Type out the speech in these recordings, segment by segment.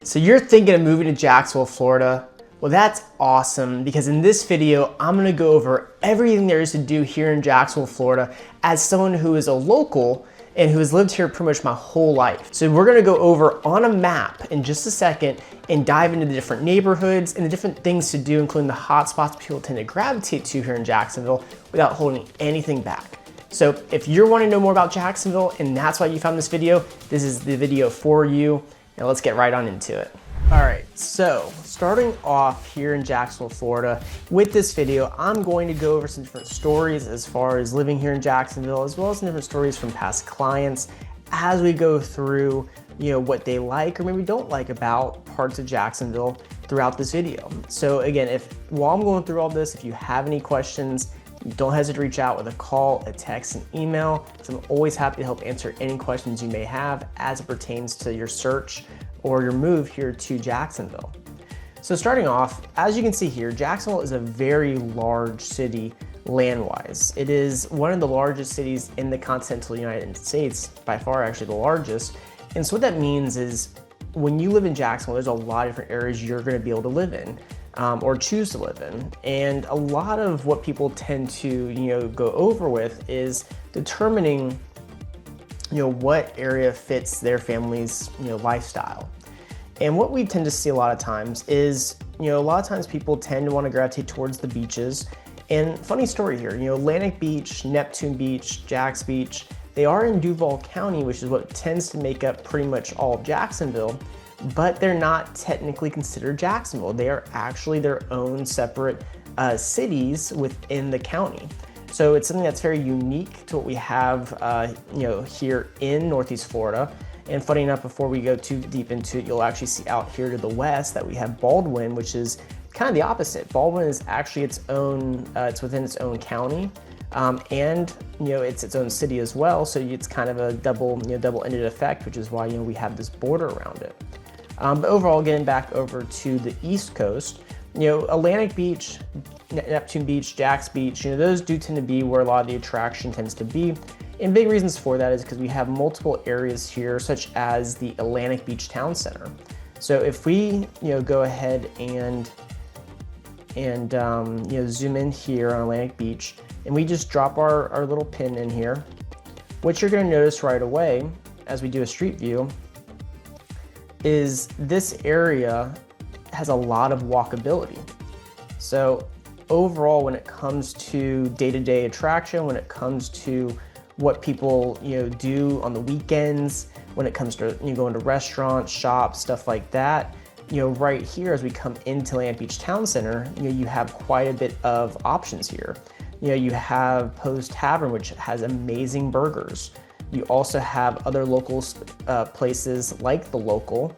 So you're thinking of moving to Jacksonville, Florida? Well, that's awesome, because in this video, I'm gonna go over everything there is to do here in Jacksonville, Florida as someone who is a local and who has lived here pretty much my whole life. So we're gonna go over on a map in just a second and dive into the different neighborhoods and the different things to do, including the hotspots people tend to gravitate to here in Jacksonville without holding anything back. So if you're wanting to know more about Jacksonville and that's why you found this video, this is the video for you. Now let's get right on into it. All right, so starting off here in Jacksonville, Florida, with this video, I'm going to go over some different stories as far as living here in Jacksonville, as well as some different stories from past clients as we go through, what they like or maybe don't like about parts of Jacksonville throughout this video. So again, while I'm going through all this, if you have any questions, don't hesitate to reach out with a call, a text, an email. So I'm always happy to help answer any questions you may have as it pertains to your search or your move here to Jacksonville. So starting off, as you can see here, Jacksonville is a very large city land-wise. It is one of the largest cities in the continental United States, by far actually the largest. And so what that means is when you live in Jacksonville, there's a lot of different areas you're gonna be able to live in. Or choose to live in. And a lot of what people tend to go over with is determining what area fits their family's lifestyle. And what we tend to see a lot of times is a lot of times people tend to want to gravitate towards the beaches. And funny story here, Atlantic Beach, Neptune Beach, Jax Beach, they are in Duval County, which is what tends to make up pretty much all of Jacksonville. But they're not technically considered Jacksonville. They are actually their own separate cities within the county. So it's something that's very unique to what we have here in Northeast Florida. And funny enough, before we go too deep into it, you'll actually see out here to the west that we have Baldwin, which is kind of the opposite. Baldwin is actually its own, it's within its own county. And it's its own city as well. So it's kind of a double-ended effect, which is why we have this border around it. But overall, getting back over to the East Coast, Atlantic Beach, Neptune Beach, Jax Beach, those do tend to be where a lot of the attraction tends to be. And big reasons for that is because we have multiple areas here, such as the Atlantic Beach Town Center. So if we, go ahead and zoom in here on Atlantic Beach, and we just drop our little pin in here, what you're going to notice right away as we do a street view is this area has a lot of walkability. So overall, when it comes to day-to-day attraction, when it comes to what people do on the weekends, when it comes to going to restaurants, shops, stuff like that, right here as we come into Atlantic Beach Town Center, you have quite a bit of options here. You have Poe's Tavern, which has amazing burgers. You also have other local places like The Local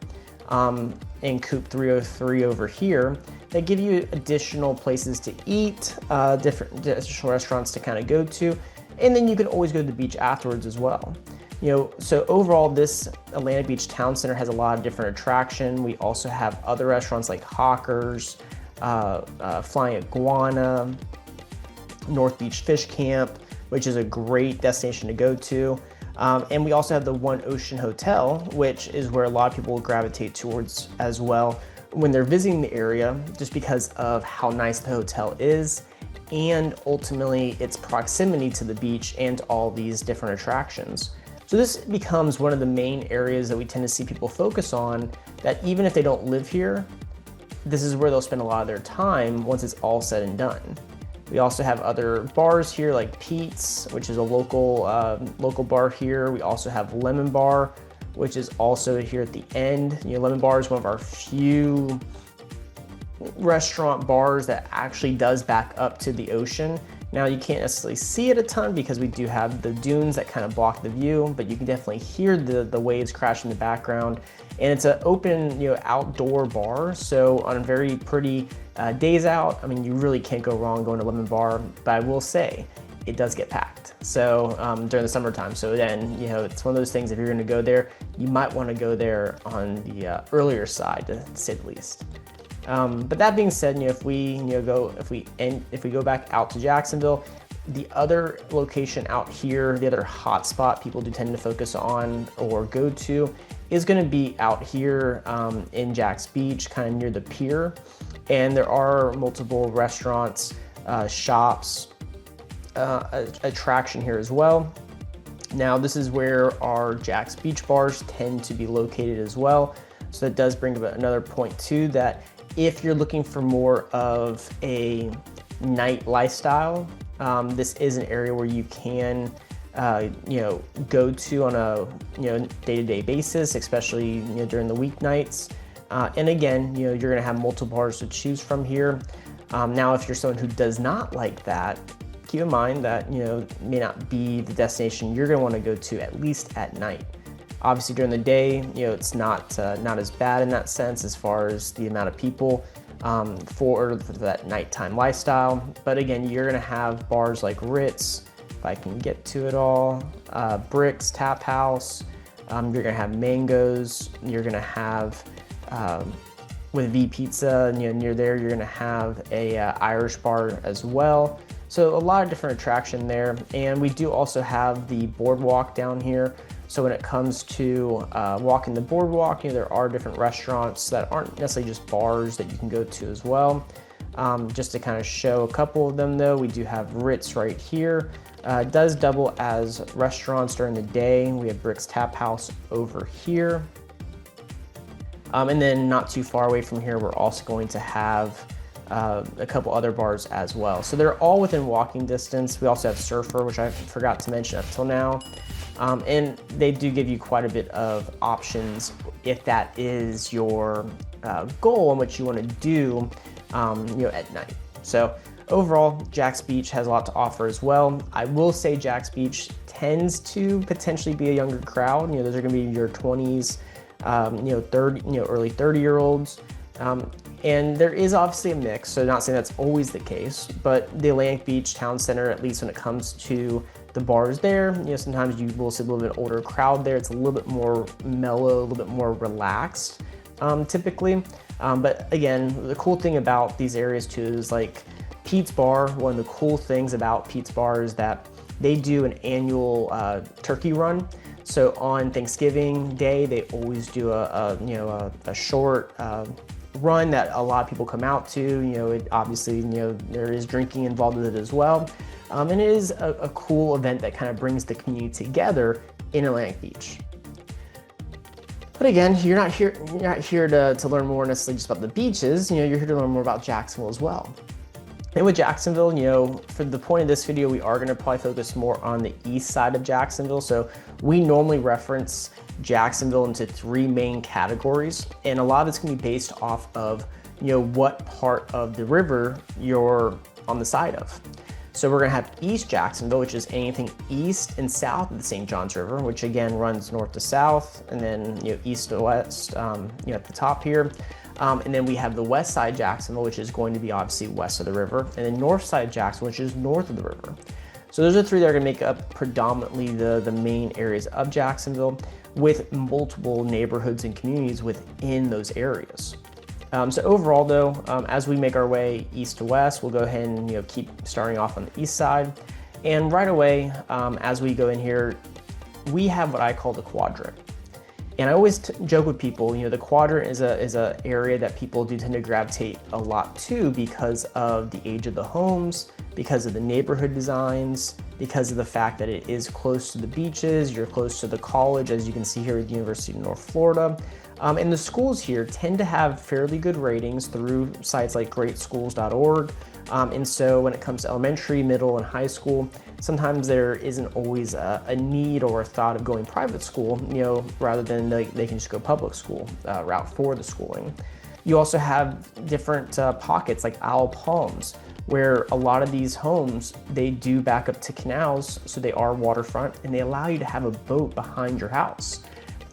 and Coop 303 over here that give you additional places to eat, different additional restaurants to kind of go to, and then you can always go to the beach afterwards as well. So overall, this Atlantic Beach Town Center has a lot of different attraction. We also have other restaurants like Hawkers, Flying Iguana, North Beach Fish Camp, which is a great destination to go to. And we also have the One Ocean Hotel, which is where a lot of people will gravitate towards as well when they're visiting the area, just because of how nice the hotel is and ultimately its proximity to the beach and all these different attractions. So this becomes one of the main areas that we tend to see people focus on, that even if they don't live here, this is where they'll spend a lot of their time once it's all said and done. We also have other bars here like Pete's, which is a local bar here. We also have Lemon Bar, which is also here at the end. Lemon Bar is one of our few restaurant bars that actually does back up to the ocean. Now you can't necessarily see it a ton because we do have the dunes that kind of block the view, but you can definitely hear the waves crash in the background. And it's an open, outdoor bar. So on very pretty days out, I mean, you really can't go wrong going to Lemon Bar, but I will say it does get packed. So during the summertime. So then, it's one of those things, if you're gonna go there, you might wanna go there on the earlier side, to say the least. But that being said, if we go back out to Jacksonville, the other location out here, the other hotspot people do tend to focus on or go to, is going to be out here in Jax Beach, kind of near the pier. And there are multiple restaurants, shops, attraction here as well. Now this is where our Jax Beach bars tend to be located as well. So that does bring up another point too, that if you're looking for more of a night lifestyle, this is an area where you can go to on a day-to-day basis, especially during the weeknights. And again, you're going to have multiple bars to choose from here. Now, if you're someone who does not like that, keep in mind that may not be the destination you're going to want to go to, at least at night. Obviously, during the day, it's not as bad in that sense as far as the amount of people for that nighttime lifestyle. But again, you're going to have bars like Ritz, if I can get to it all, Bricks Tap House. You're going to have Mangoes. You're going to have with V Pizza, near there, you're going to have a Irish bar as well. So a lot of different attraction there. And we do also have the boardwalk down here. So when it comes to walking the boardwalk, there are different restaurants that aren't necessarily just bars that you can go to as well. Just to kind of show a couple of them though, we do have Ritz right here. It does double as restaurants during the day. We have Bricks Tap House over here. And then not too far away from here, we're also going to have a couple other bars as well. So they're all within walking distance. We also have Surfer, which I forgot to mention up till now. And they do give you quite a bit of options if that is your goal and what you want to do at night. So overall, Jax Beach has a lot to offer as well. I will say Jax Beach tends to potentially be a younger crowd. Those are going to be your 20s, 30, early 30-year-olds. And there is obviously a mix, so not saying that's always the case, but the Atlantic Beach Town Center, at least when it comes to the bars there, sometimes you will see a little bit older crowd there. It's a little bit more mellow, a little bit more relaxed, typically. But again, the cool thing about these areas too is like Pete's Bar. One of the cool things about Pete's Bar is that they do an annual turkey run. So on Thanksgiving Day, they always do a short run that a lot of people come out to. It obviously, there is drinking involved with it as well. And it is a cool event that kind of brings the community together in Atlantic Beach. But again, you're not here to learn more necessarily just about the beaches. You're here to learn more about Jacksonville as well. And with Jacksonville, for the point of this video, we are going to probably focus more on the east side of Jacksonville. So we normally reference Jacksonville into three main categories, and a lot of it's going to be based off of what part of the river you're on the side of. So we're going to have East Jacksonville, which is anything east and south of the St. Johns River, which again runs north to south, and then east to west at the top here. And then we have the west side Jacksonville, which is going to be obviously west of the river, and then north side Jacksonville, which is north of the river. So those are three that are going to make up predominantly the main areas of Jacksonville, with multiple neighborhoods and communities within those areas. So overall though, as we make our way east to west, we'll go ahead and keep starting off on the east side. And right away, as we go in here, we have what I call the quadrant. And I always joke with people, the quadrant is a area that people do tend to gravitate a lot to because of the age of the homes, because of the neighborhood designs, because of the fact that it is close to the beaches, you're close to the college, as you can see here at the University of North Florida. And the schools here tend to have fairly good ratings through sites like greatschools.org. And so when it comes to elementary, middle, and high school, sometimes there isn't always a need or a thought of going private school, rather than they can just go public school route for the schooling. You also have different pockets like Owl Palms, where a lot of these homes, they do back up to canals, so they are waterfront, and they allow you to have a boat behind your house.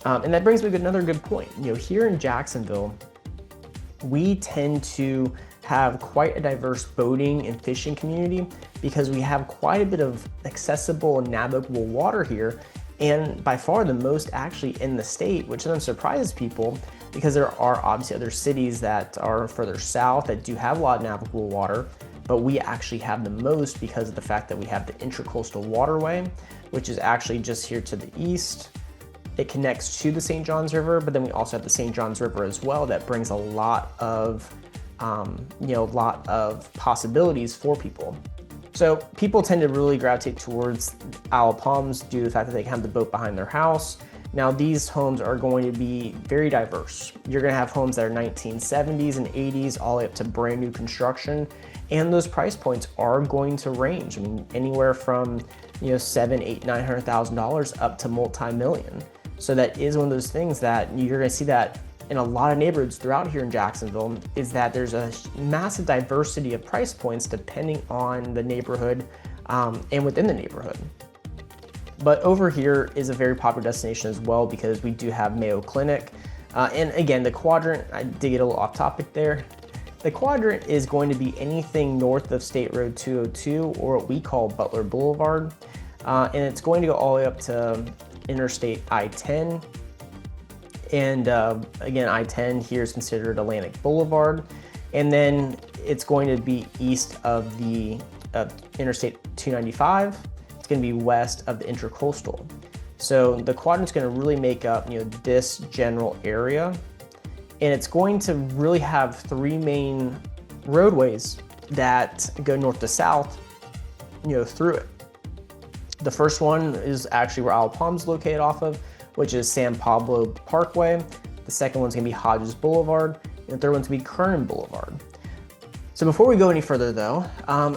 And that brings me to another good point. Here in Jacksonville, we tend to have quite a diverse boating and fishing community because we have quite a bit of accessible and navigable water here, and by far the most actually in the state, which then surprises people because there are obviously other cities that are further south that do have a lot of navigable water, but we actually have the most because of the fact that we have the Intracoastal Waterway, which is actually just here to the east. It connects to the St. Johns River, but then we also have the St. Johns River as well that brings a lot of, lot of possibilities for people. So people tend to really gravitate towards Isle of Palms due to the fact that they can have the boat behind their house. Now these homes are going to be very diverse. You're gonna have homes that are 1970s and 80s all the way up to brand new construction. And those price points are going to range. I mean, anywhere from $700,000, $800,000, $900,000 up to multi-million. So that is one of those things that you're gonna see that in a lot of neighborhoods throughout here in Jacksonville, is that there's a massive diversity of price points depending on the neighborhood and within the neighborhood. But over here is a very popular destination as well because we do have Mayo Clinic. And again, the quadrant, I did get a little off topic there. The quadrant is going to be anything north of State Road 202 or what we call Butler Boulevard. And it's going to go all the way up to Interstate I-10. And again, I-10 here is considered Atlantic Boulevard. And then it's going to be east of the Interstate 295. It's going to be west of the Intercoastal. So the quadrant's going to really make up this general area. And it's going to really have three main roadways that go north to south, through it. The first one is actually where Isle of Palms is located off of, which is San Pablo Parkway. The second one's gonna be Hodges Boulevard, and the third one's gonna be Kernan Boulevard. So before we go any further though,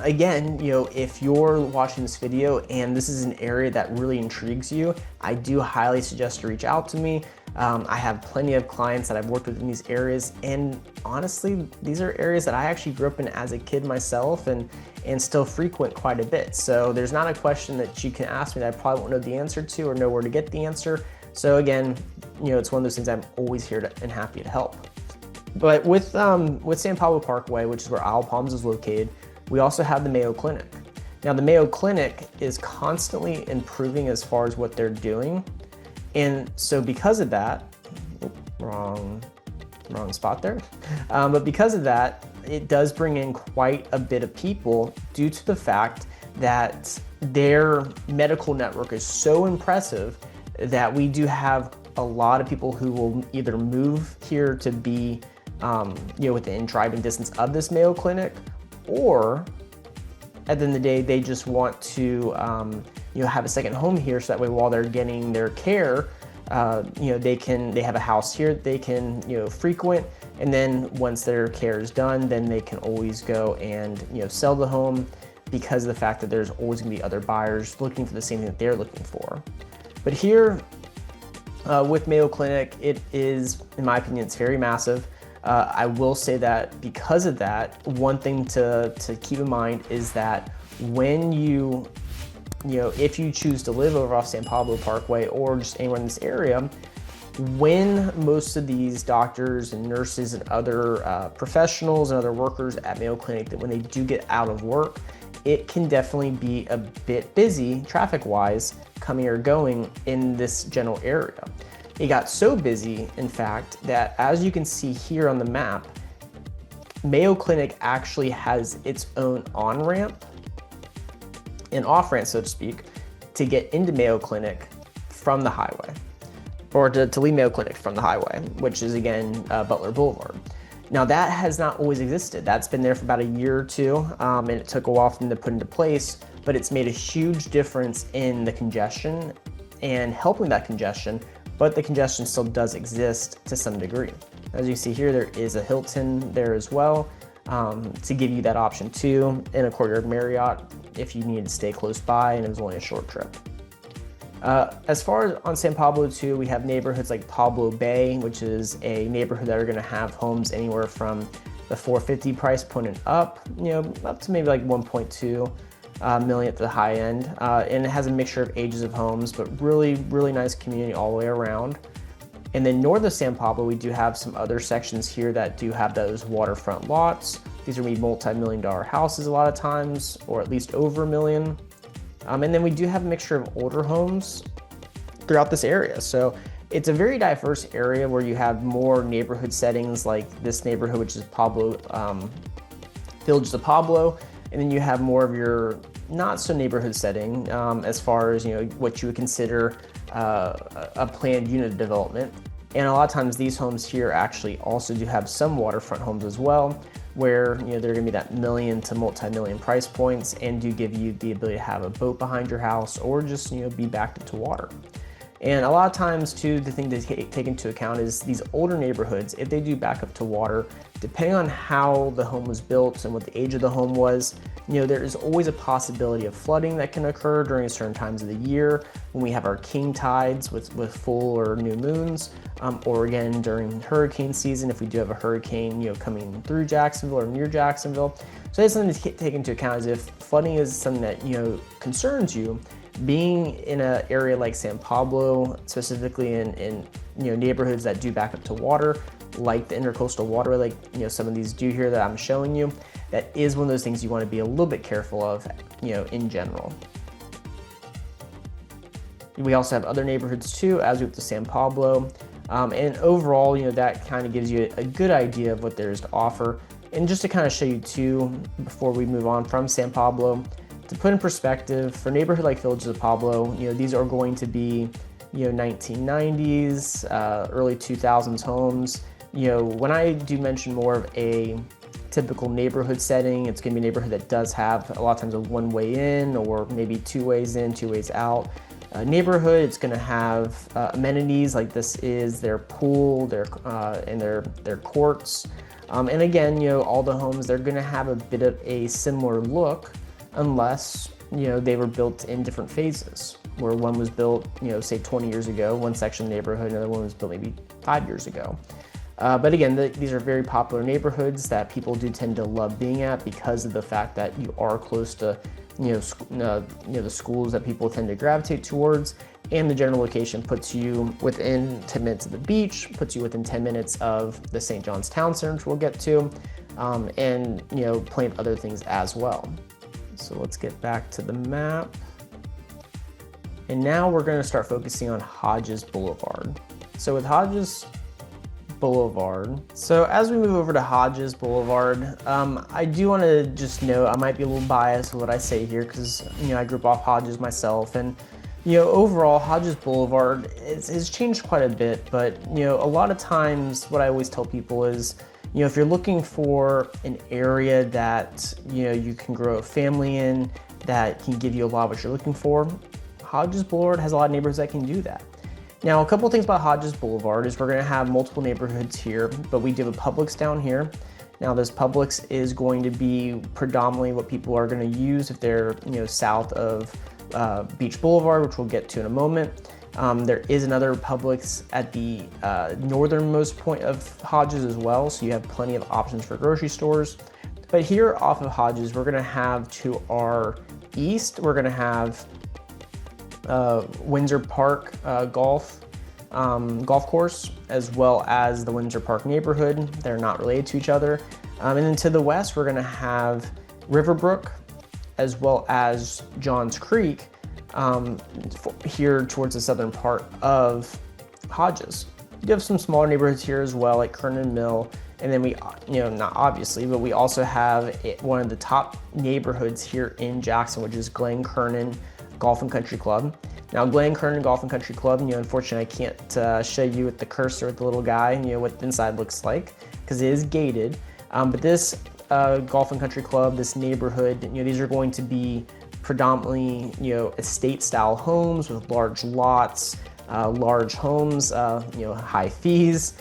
again, if you're watching this video and this is an area that really intrigues you, I do highly suggest to reach out to me. I have plenty of clients that I've worked with in these areas, and honestly, these are areas that I actually grew up in as a kid myself and still frequent quite a bit. So there's not a question that you can ask me that I probably won't know the answer to or know where to get the answer. So again, it's one of those things I'm always here and happy to help. But with San Pablo Parkway, which is where Isle of Palms is located, we also have the Mayo Clinic. Now the Mayo Clinic is constantly improving as far as what they're doing. And so because of that, wrong spot there. But because of that, it does bring in quite a bit of people due to the fact that their medical network is so impressive that we do have a lot of people who will either move here to be within driving distance of this Mayo Clinic, or at the end of the day, they just want to have a second home here, so that way while they're getting their care, they have a house here they can frequent, and then once their care is done, then they can always go and sell the home, because of the fact that there's always going to be other buyers looking for the same thing that they're looking for. But here with Mayo Clinic, it is, in my opinion, it's very massive. I will say that because of that, one thing to keep in mind is that when if you choose to live over off San Pablo Parkway or just anywhere in this area, when most of these doctors and nurses and other professionals and other workers at Mayo Clinic, that when they do get out of work, it can definitely be a bit busy traffic-wise coming or going in this general area. It got so busy, in fact, that as you can see here on the map, Mayo Clinic actually has its own on-ramp and off-ramp, so to speak, to get into Mayo Clinic from the highway, or to leave Mayo Clinic from the highway, which is again Butler Boulevard. Now that has not always existed. That's been there for about a year or two, and it took a while for them to put into place, but it's made a huge difference in the congestion and helping that congestion, but the congestion still does exist to some degree. As you see here, there is a Hilton there as well, to give you that option too, and a Courtyard Marriott if you needed to stay close by and it was only a short trip. As far as on San Pablo too, we have neighborhoods like Pablo Bay, which is a neighborhood that are gonna have homes anywhere from the $450 price point and up, up to maybe like 1.2 million at the high end. And it has a mixture of ages of homes, but really, really nice community all the way around. And then north of San Pablo, we do have some other sections here that do have those waterfront lots. These are gonna be multi-million-dollar houses a lot of times, or at least over $1 million. And then we do have a mixture of older homes throughout this area. So it's a very diverse area where you have more neighborhood settings like this neighborhood, which is Pablo, Village de Pablo. And then you have more of your not so neighborhood setting as far as what you would consider a planned unit development. And a lot of times these homes here actually also do have some waterfront homes as well, where they're gonna be that million to multi-million price points and do give you the ability to have a boat behind your house or just be backed up to water. And a lot of times too, the thing to take into account is these older neighborhoods, if they do back up to water, depending on how the home was built and what the age of the home was, there is always a possibility of flooding that can occur during certain times of the year when we have our king tides with full or new moons, or again during hurricane season if we do have a hurricane coming through Jacksonville or near Jacksonville. So that's something to take into account, is if flooding is something that concerns you. Being in an area like San Pablo, specifically in neighborhoods that do back up to water, like the intercoastal waterway, like some of these do here that I'm showing you, that is one of those things you want to be a little bit careful of, in general. We also have other neighborhoods too, as we have to San Pablo, and overall, that kind of gives you a good idea of what there is to offer. And just to kind of show you too, before we move on from San Pablo, to put in perspective, for a neighborhood like Villages of Pablo, these are going to be, 1990s, early 2000s homes. When I do mention more of a typical neighborhood setting, it's gonna be a neighborhood that does have a lot of times a one-way in or maybe two ways in, two ways out. Neighborhood, it's gonna have amenities like this is their pool, and their courts. And again, all the homes, they're gonna have a bit of a similar look, unless they were built in different phases, where one was built say 20 years ago, one section of the neighborhood, another one was built maybe 5 years ago. But again, these are very popular neighborhoods that people do tend to love being at because of the fact that you are close to the schools that people tend to gravitate towards, and the general location puts you within 10 minutes of the beach, puts you within 10 minutes of the St. John's Town Center, which we'll get to, and plenty of other things as well. So let's get back to the map. And now we're going to start focusing on Hodges Boulevard. So with Hodges Boulevard, so as we move over to Hodges Boulevard, I do want to just note, I might be a little biased with what I say here because I grew up off Hodges myself, and overall Hodges Boulevard has changed quite a bit, but a lot of times what I always tell people is, if you're looking for an area that you can grow a family in, that can give you a lot of what you're looking for, Hodges Boulevard has a lot of neighborhoods that can do that. Now, a couple of things about Hodges Boulevard is we're going to have multiple neighborhoods here, but we do have a Publix down here. Now, this Publix is going to be predominantly what people are going to use if they're south of Beach Boulevard, which we'll get to in a moment. There is another Publix at the northernmost point of Hodges as well, so you have plenty of options for grocery stores. But here off of Hodges, we're gonna have to our east, we're gonna have Windsor Park golf course, as well as the Windsor Park neighborhood. They're not related to each other. And then to the west, we're gonna have Riverbrook, as well as Johns Creek, here towards the southern part of Hodges. You have some smaller neighborhoods here as well, like Kernan Mill, and then we, not obviously, but we also have one of the top neighborhoods here in Jackson, which is Glen Kernan Golf and Country Club. Now, Glen Kernan Golf and Country Club, unfortunately, I can't show you with the cursor with the little guy, what the inside looks like, because it is gated. But this Golf and Country Club, this neighborhood, these are going to be predominantly, estate-style homes with large lots, large homes, high fees,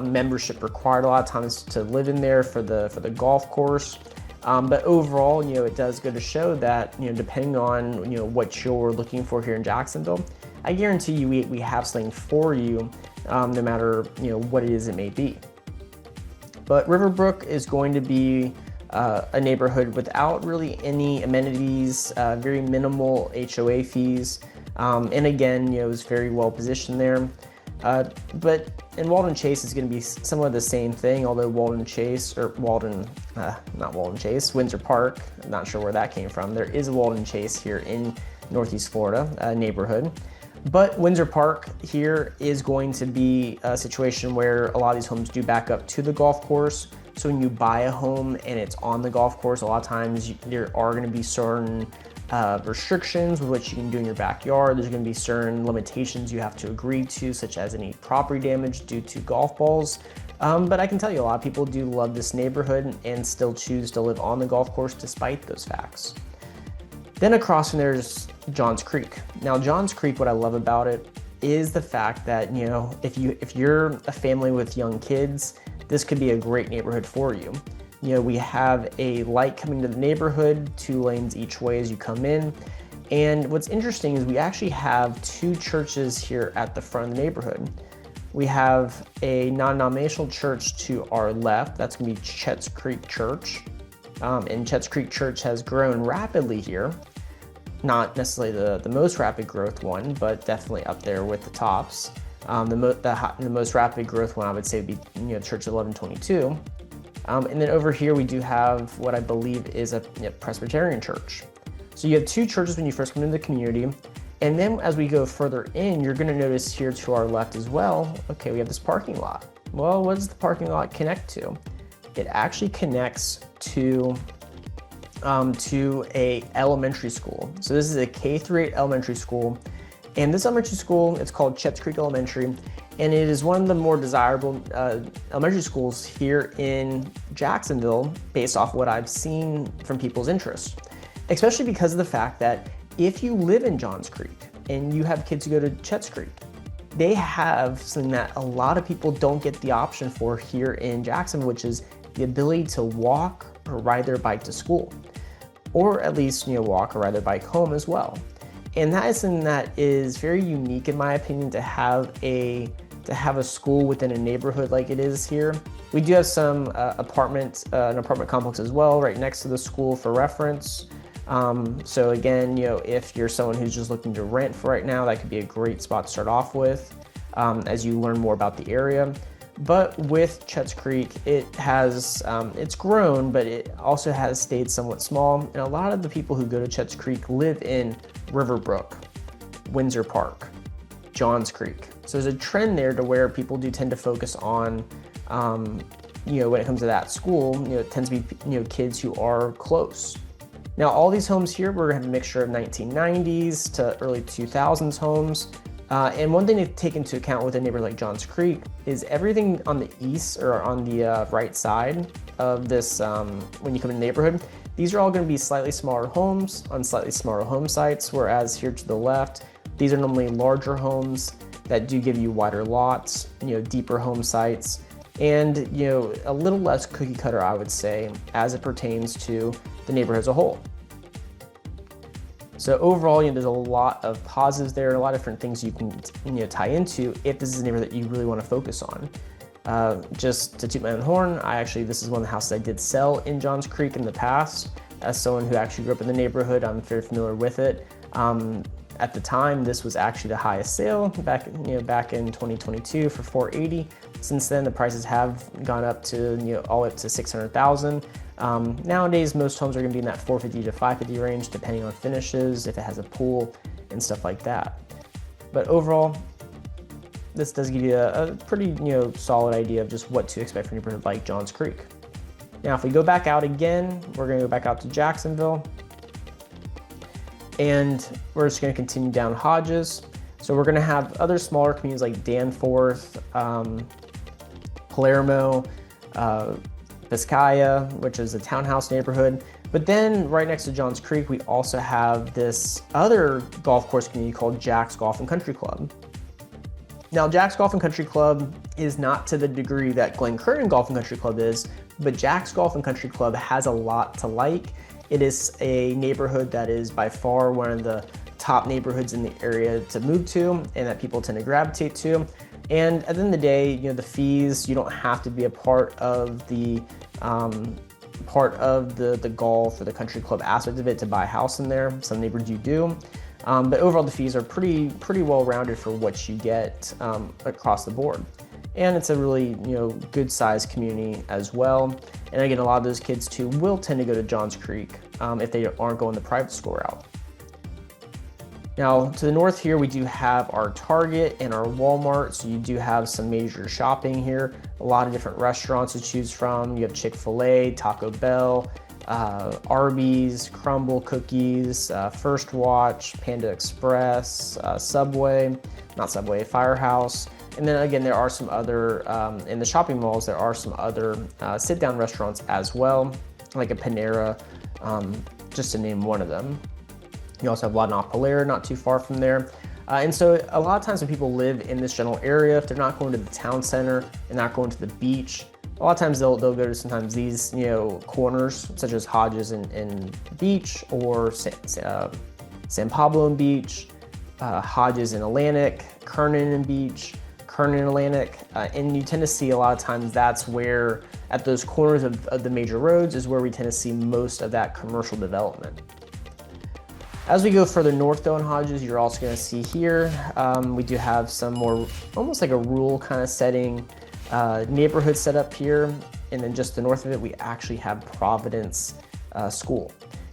membership required a lot of times to live in there for the golf course. But overall, it does go to show that, depending on, what you're looking for here in Jacksonville, I guarantee you we have something for you, no matter, what it is it may be. But Riverbrook is going to be a neighborhood without really any amenities, very minimal HOA fees, and again, it was very well positioned there. But in Walden Chase is going to be somewhat the same thing, although Windsor Park, I'm not sure where that came from. There is a Walden Chase here in Northeast Florida neighborhood. But Windsor Park here is going to be a situation where a lot of these homes do back up to the golf course. So when you buy a home and it's on the golf course, a lot of times there are going to be certain restrictions with what you can do in your backyard. There's going to be certain limitations you have to agree to, such as any property damage due to golf balls. But I can tell you, a lot of people do love this neighborhood and still choose to live on the golf course despite those facts. Then across from there's Johns Creek. Now, Johns Creek, what I love about it is the fact that, you know, if you're a family with young kids, this could be a great neighborhood for you. You know, we have a light coming to the neighborhood, 2 lanes each way as you come in. And what's interesting is we actually have 2 churches here at the front of the neighborhood. We have a non-denominational church to our left. That's gonna be Chet's Creek Church. And Chet's Creek Church has grown rapidly here. Not necessarily the most rapid growth one, but definitely up there with the tops. The most rapid growth one I would say would be, you know, Church 1122. And then over here we do have what I believe is a Presbyterian church. So you have 2 churches when you first come into the community. And then as we go further in, you're gonna notice here to our left as well, okay, we have this parking lot. Well, what does the parking lot connect to? It actually connects to a elementary school. So this is a K-8 elementary school. And this elementary school, it's called Chet's Creek Elementary, and it is one of the more desirable elementary schools here in Jacksonville based off what I've seen from people's interests. Especially because of the fact that if you live in Johns Creek and you have kids who go to Chet's Creek, they have something that a lot of people don't get the option for here in Jacksonville, which is the ability to walk or ride their bike to school, or at least, you know, walk or ride their bike home as well. And that is something that is very unique, in my opinion, to have a school within a neighborhood like it is here. We do have some an apartment complex as well, right next to the school for reference. So again, you know, if you're someone who's just looking to rent for right now, that could be a great spot to start off with as you learn more about the area. But with Chet's Creek, it has, it's grown, but it also has stayed somewhat small. And a lot of the people who go to Chet's Creek live in Riverbrook, Windsor Park, Johns Creek. So there's a trend there to where people do tend to focus on, you know, when it comes to that school, you know, it tends to be, you know, kids who are close. Now, all these homes here, we're gonna have a mixture of 1990s to early 2000s homes. And one thing to take into account with a neighborhood like Johns Creek is everything on the east or on the right side of this, when you come in the neighborhood, these are all going to be slightly smaller homes on slightly smaller home sites, whereas here to the left, these are normally larger homes that do give you wider lots, you know, deeper home sites, and, you know, a little less cookie cutter, I would say, as it pertains to the neighborhood as a whole. So overall, you know, there's a lot of positives there, a lot of different things you can, you know, tie into if this is a neighborhood that you really want to focus on. Just to toot my own horn, this is one of the houses I did sell in Johns Creek in the past. As someone who actually grew up in the neighborhood, I'm very familiar with it. At the time, this was actually the highest sale back in 2022 for $480. Since then, the prices have gone up to, you know, all up to $600,000. Nowadays, most homes are going to be in that $450 to $550 range, depending on finishes, if it has a pool, and stuff like that. But overall, this does give you a pretty, you know, solid idea of just what to expect from a neighborhood like Johns Creek. Now, if we go back out again, we're going to go back out to Jacksonville, and we're just going to continue down Hodges. So we're going to have other smaller communities like Danforth, Palermo, Vizcaya, which is a townhouse neighborhood. But then right next to Johns Creek, we also have this other golf course community called Jack's Golf and Country Club. Now, Jack's Golf and Country Club is not to the degree that Glen Curtin Golf and Country Club is, but Jack's Golf and Country Club has a lot to like. It is a neighborhood that is by far one of the top neighborhoods in the area to move to and that people tend to gravitate to. And at the end of the day, you know, the fees, you don't have to be a part of the golf or the country club aspect of it to buy a house in there. Some neighborhoods you do. But overall, the fees are pretty well-rounded for what you get across the board. And it's a really, you know, good sized community as well. And again, a lot of those kids too will tend to go to Johns Creek if they aren't going the private school route. Now, to the north here, we do have our Target and our Walmart. So you do have some major shopping here, a lot of different restaurants to choose from. You have Chick-fil-A, Taco Bell, Arby's, Crumble Cookies, First Watch, Panda Express, Subway, not Subway, Firehouse. And then again, there are some other, in the shopping malls, there are some other sit-down restaurants as well, like a Panera, just to name one of them. You also have La Nopalera, not too far from there. And so a lot of times when people live in this general area, if they're not going to the town center and not going to the beach, a lot of times they'll go to sometimes these, corners, such as Hodges and Beach, or San Pablo and Beach, Hodges and Atlantic, Kernan and Beach, Kernan and Atlantic. And you tend to see a lot of times that's where, at those corners of the major roads, is where we tend to see most of that commercial development. As we go further north though in Hodges, you're also going to see here, we do have some more, almost like a rural kind of setting, neighborhood set up here. And then just to the north of it, we actually have Providence School.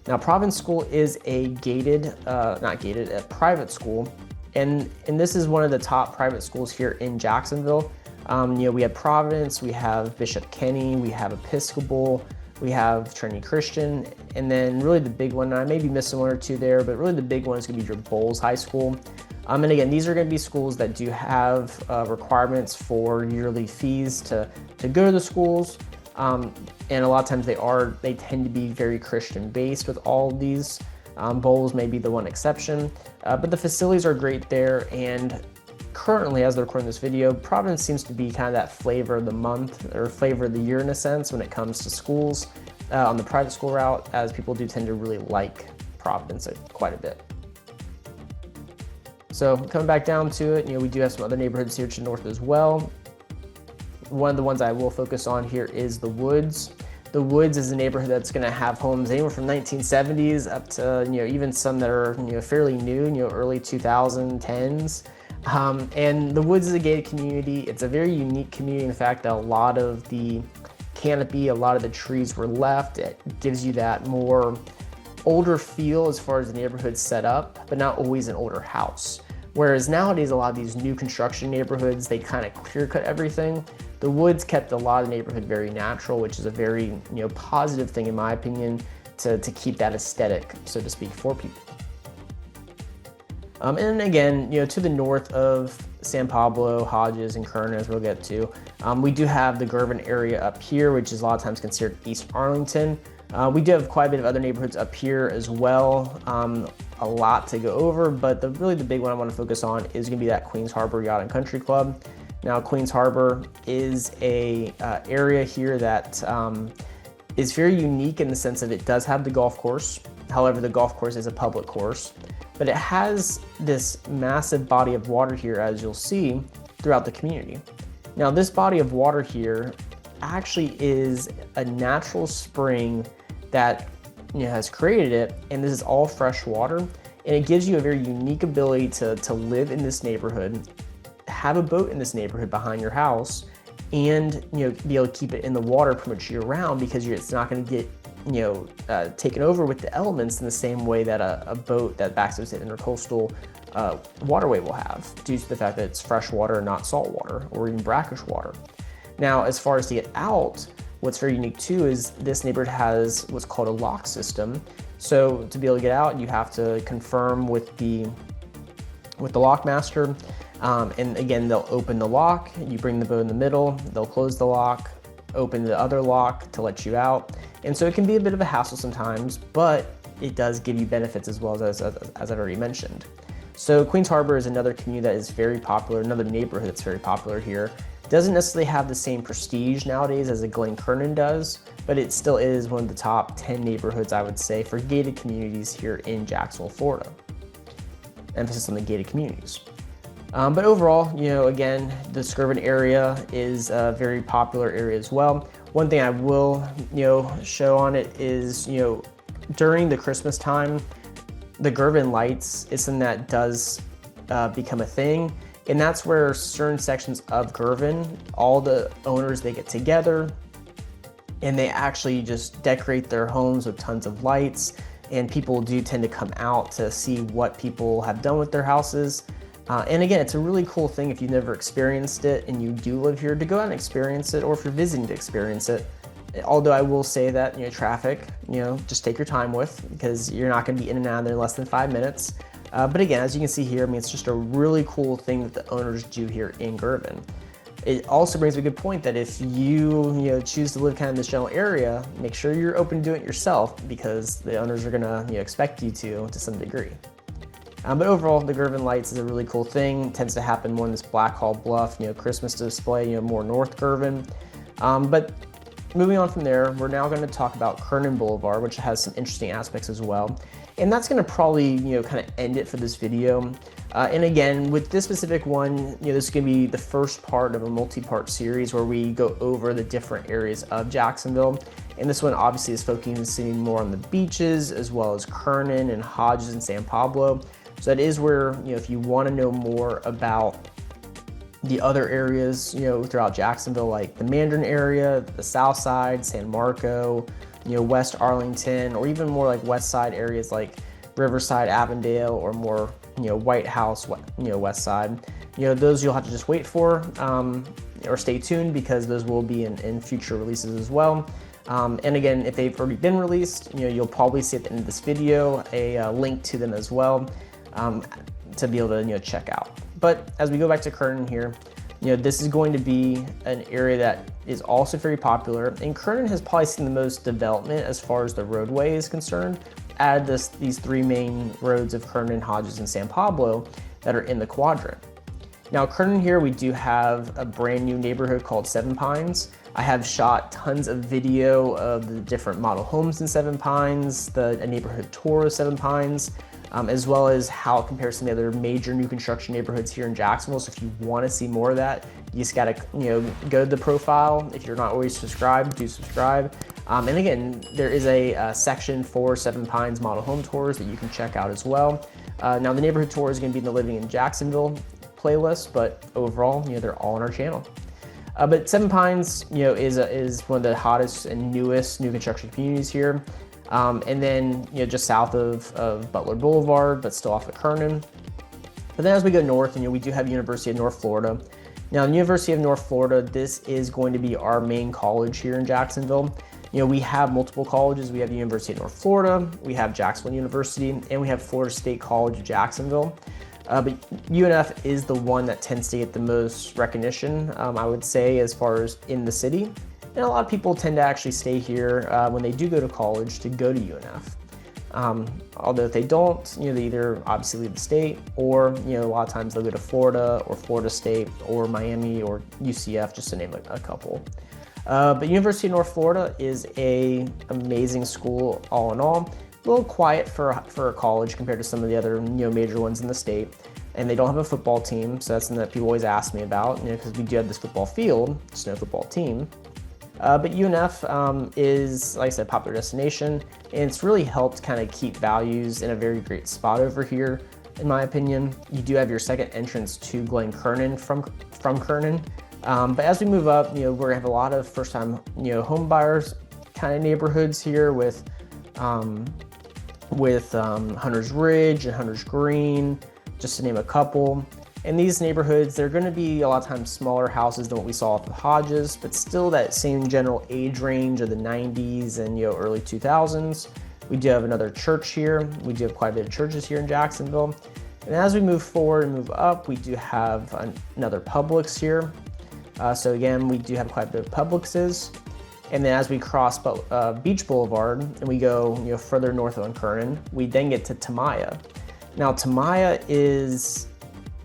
Now Providence School is a gated, not gated, a private school. And this is one of the top private schools here in Jacksonville. We have Providence, we have Bishop Kenny, we have Episcopal, we have Trinity Christian, and then really the big one, and I may be missing one or two there, but really the big one is going to be your Bowles High School. And again, these are going to be schools that do have requirements for yearly fees to go to the schools. And a lot of times they tend to be very Christian based with all of these. Bowles may be the one exception, but the facilities are great there. And currently, as they're recording this video, Providence seems to be kind of that flavor of the month, or flavor of the year in a sense, when it comes to schools on the private school route, as people do tend to really like Providence quite a bit. So coming back down to it, we do have some other neighborhoods here to the north as well. One of the ones I will focus on here is the Woods. The Woods is a neighborhood that's going to have homes anywhere from 1970s up to even some that are fairly new, early 2010s. And the Woods is a gated community. It's a very unique community. In fact, a lot of the canopy, a lot of the trees were left. It gives you that more older feel as far as the neighborhood's set up, but not always an older house. Whereas nowadays, a lot of these new construction neighborhoods, they kind of clear cut everything. The Woods kept a lot of the neighborhood very natural, which is a very positive thing in my opinion to keep that aesthetic, so to speak, for people. And again, to the north of San Pablo, Hodges, and Kernan, as we'll get to, we do have the Gervin area up here, which is a lot of times considered East Arlington. We do have quite a bit of other neighborhoods up here as well, a lot to go over, but really the big one I want to focus on is going to be that Queens Harbor Yacht and Country Club. Now, Queens Harbor is a area here that is very unique in the sense that it does have the golf course. However, the golf course is a public course, but it has this massive body of water here, as you'll see, throughout the community. Now, this body of water here actually is a natural spring that has created it, and this is all fresh water, and it gives you a very unique ability to live in this neighborhood, have a boat in this neighborhood behind your house, and be able to keep it in the water pretty much year round, because it's not going to get taken over with the elements in the same way that a boat that backs up to the intercoastal waterway will have, due to the fact that it's fresh water and not salt water or even brackish water. Now, as far as to get out, what's very unique too is this neighborhood has what's called a lock system. So to be able to get out, you have to confirm with the lock master. And again, they'll open the lock, you bring the boat in the middle, they'll close the lock, open the other lock to let you out. And so it can be a bit of a hassle sometimes, but it does give you benefits as well, as I've already mentioned. So Queens Harbor is another community that is very popular, another neighborhood that's very popular here. Doesn't necessarily have the same prestige nowadays as a Glen Kernan does, but it still is one of the top 10 neighborhoods, I would say, for gated communities here in Jacksonville, Florida. Emphasis on the gated communities. But overall, again, the Gervin area is a very popular area as well. One thing I will, show on it is, during the Christmas time, the Gervin lights is something that does become a thing. And that's where certain sections of Gervin, all the owners, they get together and they actually just decorate their homes with tons of lights. And people do tend to come out to see what people have done with their houses. And again, it's a really cool thing if you've never experienced it and you do live here, to go out and experience it, or if you're visiting to experience it. Although I will say that, traffic, just take your time with, because you're not going to be in and out of there in less than 5 minutes. But again, as you can see here, it's just a really cool thing that the owners do here in Girvan. It also brings a good point that if you choose to live kind of in this general area, make sure you're open to doing it yourself, because the owners are going to expect you to some degree. But overall, the Girvan Lights is a really cool thing. It tends to happen more in this Blackhall Bluff, Christmas display, more North Girvan. But moving on from there, we're now going to talk about Kernan Boulevard, which has some interesting aspects as well. And that's going to probably, kind of end it for this video. And again, with this specific one, this is going to be the first part of a multi-part series where we go over the different areas of Jacksonville. And this one obviously is focusing more on the beaches, as well as Kernan and Hodges and San Pablo. So that is where, if you want to know more about the other areas, throughout Jacksonville, like the Mandarin area, the South Side, San Marco, West Arlington, or even more like West Side areas like Riverside, Avondale, or more, White House, West Side. Those you'll have to just wait for, or stay tuned, because those will be in future releases as well. And again, if they've already been released, you'll probably see at the end of this video a link to them as well, to be able to check out. But as we go back to Kernan here, this is going to be an area that is also very popular, and Kernan has probably seen the most development as far as the roadway is concerned. Add these three main roads of Kernan, Hodges, and San Pablo that are in the quadrant. Now, Kernan here, we do have a brand new neighborhood called Seven Pines. I have shot tons of video of the different model homes in Seven Pines, a neighborhood tour of Seven Pines, as well as how it compares to the other major new construction neighborhoods here in Jacksonville. So if you want to see more of that, you just gotta go to the profile. If you're not always subscribed, do subscribe. And again, there is a section for Seven Pines model home tours that you can check out as well. Now the neighborhood tour is going to be in the Living in Jacksonville playlist, but overall, they're all on our channel. But Seven Pines, is one of the hottest and newest new construction communities here. And then, just south of Butler Boulevard, but still off of Kernan. But then as we go north, we do have University of North Florida. Now, University of North Florida, this is going to be our main college here in Jacksonville. We have multiple colleges. We have the University of North Florida, we have Jacksonville University, and we have Florida State College of Jacksonville. But UNF is the one that tends to get the most recognition, I would say, as far as in the city. And a lot of people tend to actually stay here when they do go to college to go to UNF. Although if they don't, they either obviously leave the state, or a lot of times they'll go to Florida or Florida State or Miami or UCF, just to name a couple. But University of North Florida is an amazing school all in all. A little quiet for a college compared to some of the other major ones in the state. And they don't have a football team, so that's something that people always ask me about, because we do have this football field, just no football team. But UNF is, like I said, a popular destination, and it's really helped kind of keep values in a very great spot over here, in my opinion. You do have your second entrance to Glen Kernan from Kernan. But as we move up, we're gonna have a lot of first-time, home buyers kind of neighborhoods here with Hunter's Ridge and Hunter's Green, just to name a couple. In these neighborhoods, they're going to be a lot of times smaller houses than what we saw at the Hodges, but still that same general age range of the 90s and early 2000s. We do have another church here. We do have quite a bit of churches here in Jacksonville. And as we move forward and move up, we do have another Publix here. So again, we do have quite a bit of Publixes. And then as we cross Beach Boulevard and we go further north on Kernan, we then get to Tamaya. Now Tamaya is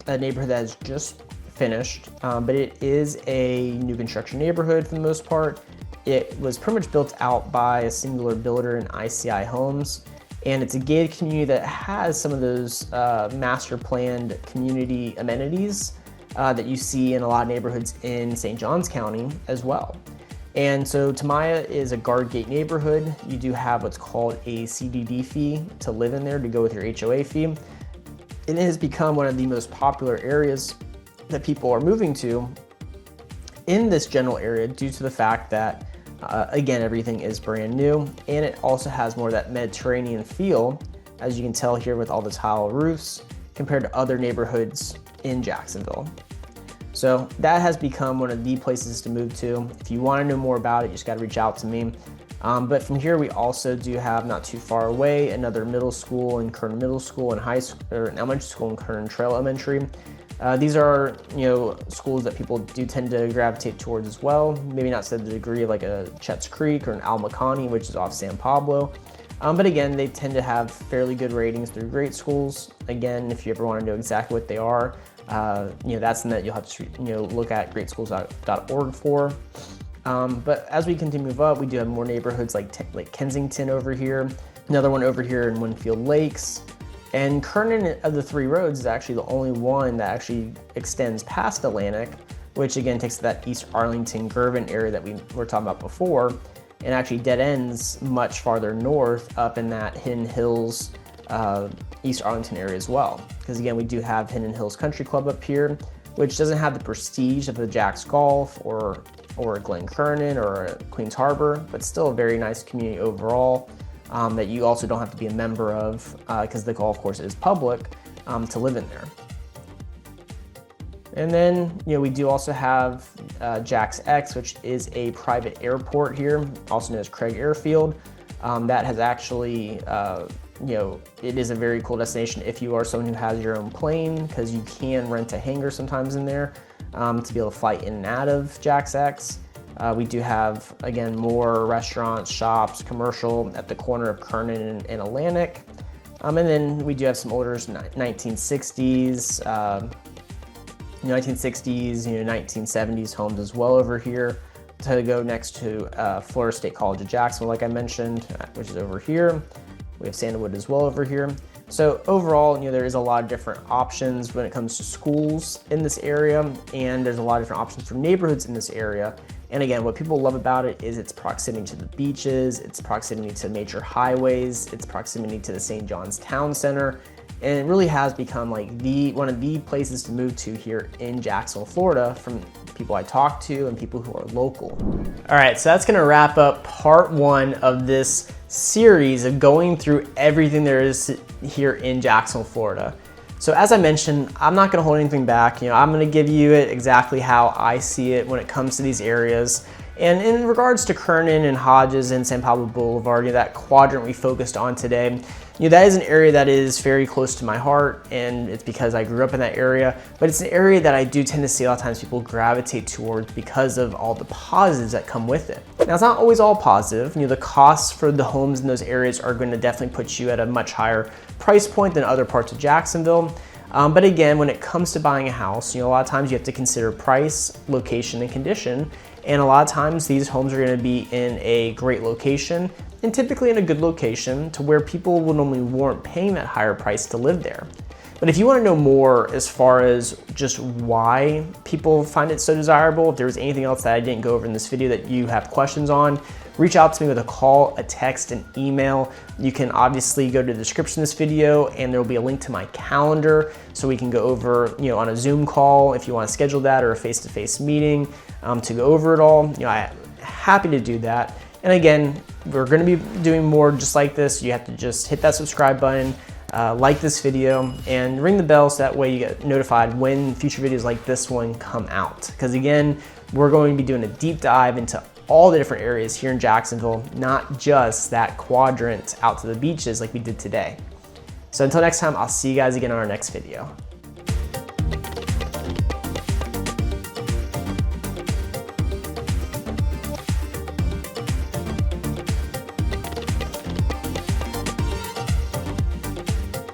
a neighborhood that has just finished, but it is a new construction neighborhood for the most part. It was pretty much built out by a singular builder in ICI Homes, and it's a gated community that has some of those master planned community amenities that you see in a lot of neighborhoods in St. Johns County as well. And so Tamaya is a guard gate neighborhood. You do have what's called a CDD fee to live in there to go with your HOA fee. It has become one of the most popular areas that people are moving to in this general area due to the fact that, again, everything is brand new, and it also has more of that Mediterranean feel, as you can tell here with all the tile roofs, compared to other neighborhoods in Jacksonville. So that has become one of the places to move to. If you want to know more about it, you just got to reach out to me. But from here, we also do have, not too far away, another middle school in Kern Middle School and an elementary school in Kern Trail Elementary. These are, schools that people do tend to gravitate towards as well. Maybe not to the degree of like a Chet's Creek or an Al-Makani, which is off San Pablo. But again, they tend to have fairly good ratings through grade schools. Again, if you ever want to know exactly what they are, that's something that you'll have to, look at greatschools.org for. But as we continue to move up, we do have more neighborhoods like Kensington over here, another one over here in Winfield Lakes. And Kernan of the three roads is actually the only one that actually extends past Atlantic, which again takes that East Arlington, Girvan area that we were talking about before, and actually dead ends much farther north up in that Hidden Hills, East Arlington area as well. Because again, we do have Hidden Hills Country Club up here, which doesn't have the prestige of the Jack's Golf or Glen Kernan or Queens Harbor, but still a very nice community overall. That you also don't have to be a member of because the golf course is public to live in there. And then, we do also have Jack's X, which is a private airport here, also known as Craig Airfield. That has actually, it is a very cool destination if you are someone who has your own plane, because you can rent a hangar sometimes in there to be able to fly in and out of Jack's X. We do have, again, more restaurants, shops, commercial at the corner of Kernan and Atlantic. And then we do have some older 1960s, 1970s homes as well over here to go next to Florida State College of Jacksonville, like I mentioned, which is over here. We have Sandalwood as well over here. So overall, there is a lot of different options when it comes to schools in this area, and there's a lot of different options for neighborhoods in this area. And again, what people love about it is its proximity to the beaches, its proximity to major highways, its proximity to the St. John's Town Center, and it really has become like one of the places to move to here in Jacksonville, Florida, from people I talk to and people who are local. All right, so that's gonna wrap up part one of this series of going through everything there is here in Jacksonville, Florida. So as I mentioned, I'm not gonna hold anything back. I'm gonna give you it exactly how I see it when it comes to these areas. And in regards to Kernan and Hodges and San Pablo Boulevard, that quadrant we focused on today, that is an area that is very close to my heart, and it's because I grew up in that area, but it's an area that I do tend to see a lot of times people gravitate towards because of all the positives that come with it. Now, it's not always all positive. The costs for the homes in those areas are going to definitely put you at a much higher price point than other parts of Jacksonville. But again, when it comes to buying a house, a lot of times you have to consider price, location, and condition. And a lot of times these homes are going to be in a great location, and typically in a good location to where people will normally warrant paying that higher price to live there. But if you want to know more as far as just why people find it so desirable, if there's anything else that I didn't go over in this video that you have questions on, reach out to me with a call, a text, an email. You can obviously go to the description of this video and there will be a link to my calendar so we can go over, on a Zoom call if you want to schedule that, or a face-to-face meeting to go over it all. I'm happy to do that. And again, we're going to be doing more just like this. You have to just hit that subscribe button, like this video, and ring the bell so that way you get notified when future videos like this one come out. Because again, we're going to be doing a deep dive into all the different areas here in Jacksonville, not just that quadrant out to the beaches like we did today. So until next time, I'll see you guys again on our next video.